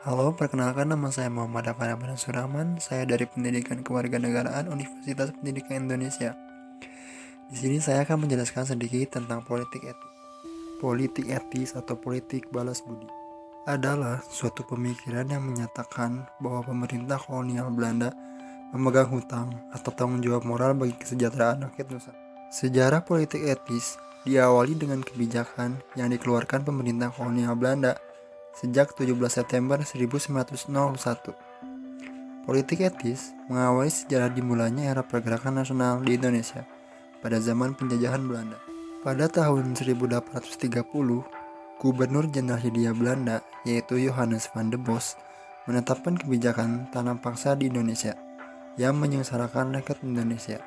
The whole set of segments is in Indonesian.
Halo, perkenalkan nama saya Muhammad Afan Abdan Suraman. Saya dari Pendidikan Kewarganegaraan Universitas Pendidikan Indonesia. Di sini saya akan menjelaskan sedikit tentang politik etis. Politik etis atau politik balas budi adalah suatu pemikiran yang menyatakan bahwa pemerintah kolonial Belanda memegang hutang atau tanggung jawab moral bagi kesejahteraan rakyat Nusantara. Sejarah politik etis diawali dengan kebijakan yang dikeluarkan pemerintah kolonial Belanda sejak 17 September 1901. Politik etis mengawali sejarah dimulainya era pergerakan nasional di Indonesia pada zaman penjajahan Belanda. Pada tahun 1830, Gubernur Jenderal Hindia Belanda, yaitu Johannes van der Bos, menetapkan kebijakan tanam paksa di Indonesia yang menyengsarakan rakyat Indonesia.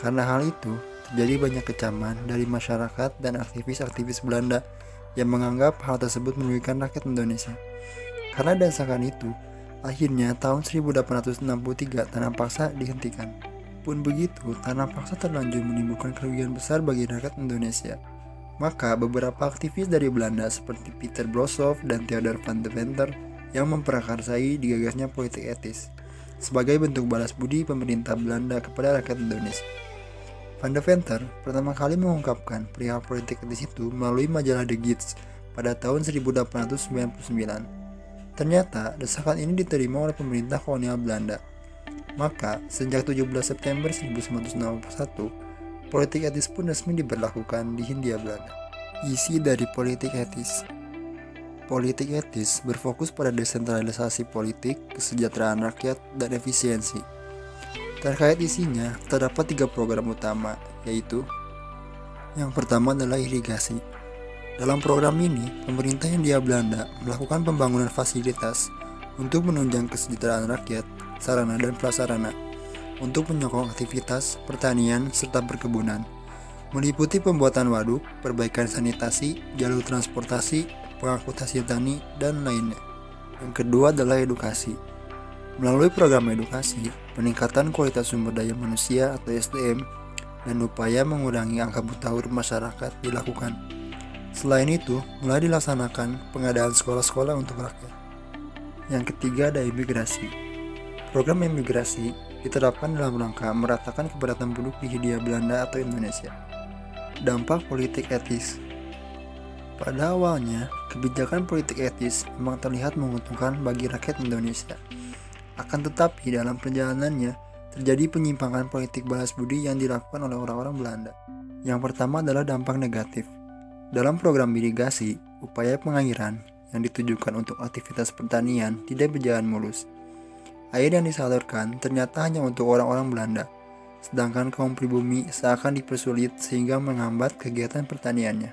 Karena hal itu, terjadi banyak kecaman dari masyarakat dan aktivis-aktivis Belanda yang menganggap hal tersebut merugikan rakyat Indonesia. Karena dasarkan itu, akhirnya tahun 1863 tanam paksa dihentikan. Pun begitu, tanam paksa terlanjur menimbulkan kerugian besar bagi rakyat Indonesia. Maka beberapa aktivis dari Belanda seperti Pieter Broshoff dan Theodor van Deventer yang memprakarsai digagasnya politik etis sebagai bentuk balas budi pemerintah Belanda kepada rakyat Indonesia. Van Deventer pertama kali mengungkapkan perihal politik etis itu melalui majalah The Gids pada tahun 1899. Ternyata desakan ini diterima oleh pemerintah kolonial Belanda. Maka sejak 17 September 1961, politik etis pun resmi diberlakukan di Hindia Belanda. Isi dari politik etis. Politik etis berfokus pada desentralisasi politik, kesejahteraan rakyat, dan efisiensi. Terkait isinya, terdapat 3 program utama, yaitu yang pertama adalah irigasi. Dalam program ini, pemerintah Hindia Belanda melakukan pembangunan fasilitas untuk menunjang kesejahteraan rakyat, sarana dan prasarana, untuk menyokong aktivitas pertanian serta perkebunan, meliputi pembuatan waduk, perbaikan sanitasi, jalur transportasi, pengangkut hasil tani, dan lainnya. Yang kedua adalah edukasi. Melalui program edukasi, peningkatan kualitas sumber daya manusia atau SDM, dan upaya mengurangi angka buta huruf masyarakat dilakukan. Selain itu, mulai dilaksanakan pengadaan sekolah-sekolah untuk rakyat. Yang ketiga ada imigrasi. Program imigrasi diterapkan dalam rangka meratakan kepadatan penduduk di Hindia Belanda atau Indonesia. Dampak politik etis. Pada awalnya, kebijakan politik etis memang terlihat menguntungkan bagi rakyat Indonesia. Akan tetapi dalam perjalanannya, terjadi penyimpangan politik balas budi yang dilakukan oleh orang-orang Belanda. Yang pertama adalah dampak negatif. Dalam program irigasi, upaya pengairan yang ditujukan untuk aktivitas pertanian tidak berjalan mulus. Air yang disalurkan ternyata hanya untuk orang-orang Belanda, sedangkan kaum pribumi seakan dipersulit sehingga menghambat kegiatan pertaniannya.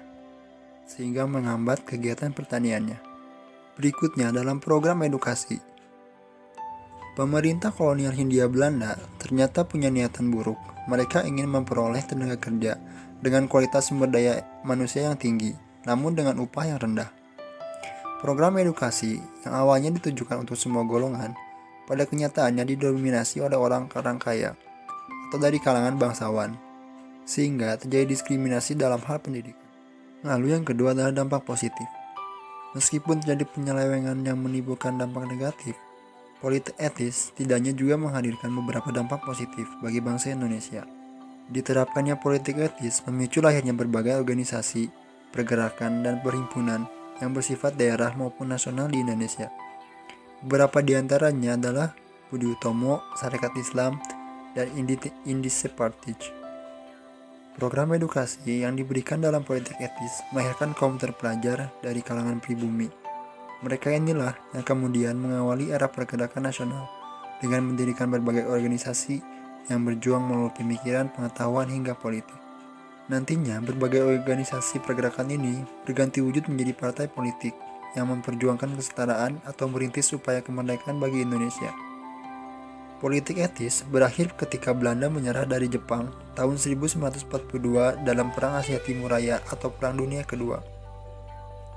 Berikutnya dalam program edukasi. Pemerintah kolonial Hindia Belanda ternyata punya niatan buruk. Mereka ingin memperoleh tenaga kerja dengan kualitas sumber daya manusia yang tinggi, namun dengan upah yang rendah. Program edukasi yang awalnya ditujukan untuk semua golongan, pada kenyataannya didominasi oleh orang kaya atau dari kalangan bangsawan, sehingga terjadi diskriminasi dalam hal pendidikan. Lalu yang kedua adalah dampak positif. Meskipun terjadi penyelewengan yang menimbulkan dampak negatif, politik etis tidaknya juga menghadirkan beberapa dampak positif bagi bangsa Indonesia. Diterapkannya politik etis memicu lahirnya berbagai organisasi, pergerakan, dan perhimpunan yang bersifat daerah maupun nasional di Indonesia. Beberapa di antaranya adalah Budi Utomo, Sarekat Islam, dan Indische Partij. Program edukasi yang diberikan dalam politik etis melahirkan kaum terpelajar dari kalangan pribumi. Mereka inilah yang kemudian mengawali era pergerakan nasional dengan mendirikan berbagai organisasi yang berjuang melalui pemikiran, pengetahuan, hingga politik. Nantinya, berbagai organisasi pergerakan ini berganti wujud menjadi partai politik yang memperjuangkan kesetaraan atau merintis upaya kemerdekaan bagi Indonesia. Politik etis berakhir ketika Belanda menyerah dari Jepang tahun 1942 dalam Perang Asia Timur Raya atau Perang Dunia Kedua.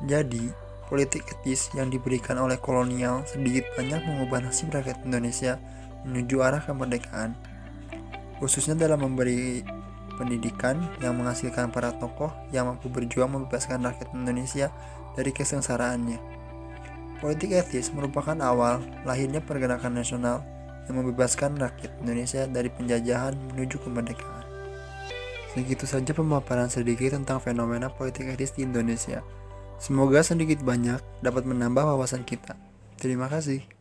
Jadi, politik etis yang diberikan oleh kolonial sedikit banyak mengubah nasib rakyat Indonesia menuju arah kemerdekaan, khususnya dalam memberi pendidikan yang menghasilkan para tokoh yang mampu berjuang membebaskan rakyat Indonesia dari kesengsaraannya. Politik etis merupakan awal lahirnya pergerakan nasional yang membebaskan rakyat Indonesia dari penjajahan menuju kemerdekaan. Segitu saja pemaparan sedikit tentang fenomena politik etis di Indonesia. Semoga sedikit banyak dapat menambah wawasan kita. Terima kasih.